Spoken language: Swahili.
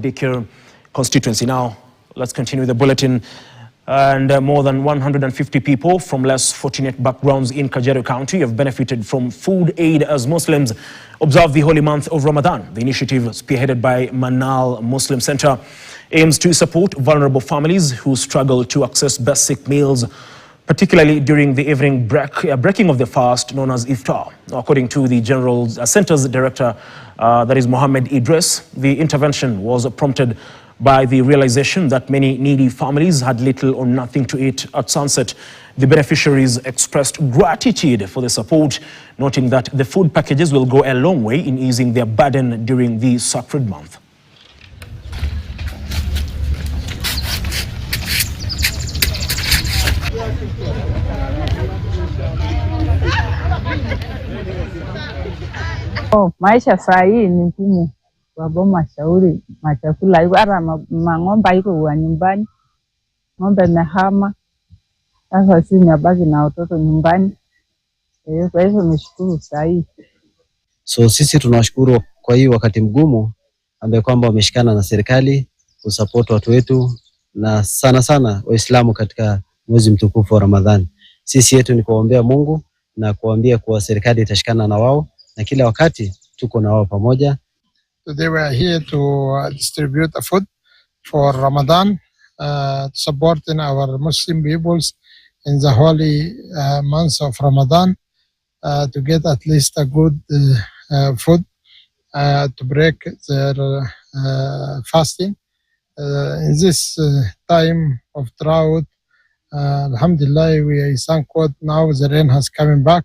Dikir constituency. Now, let's continue the bulletin. And more than 150 people from less fortunate backgrounds in Kajiado County have benefited from food aid as Muslims observe the holy month of Ramadan. The initiative, spearheaded by Manal Muslim Center, aims to support vulnerable families who struggle to access basic meals, particularly during the evening breaking of the fast known as iftar. According to the General Center's director, that is Mohammed Idris, the intervention was prompted by the realization that many needy families had little or nothing to eat at sunset. The beneficiaries expressed gratitude for the support, noting that the food packages will go a long way in easing their burden during the sacred month. Maisha saa hii ni ngumu. Waboma shauri machakula hata mang'ombe iko wa nyumbani, ng'ombe mehama, sasa sisi tunabaki na watoto nyumbani. Kwa hivyo nimeshukuru saa hii. So sisi tunawashukuru kwa hii wakati mgumu ambaye kwamba wameshikana na serikali kusupport watu wetu, na sana sana Waislamu katika mwezi mtukufu wa Ramadhani. Sisi yetu ni kuombea Mungu na kuambia kuwa serikali itashikana na wao na kila wakati tuko na wao pamoja. Today we are here to distribute the food for Ramadan, supporting our Muslim peoples in the holy months of Ramadan, to get at least a good food to break their fasting. In this time of drought, Alhamdulillah, we thank God now the rain has coming back.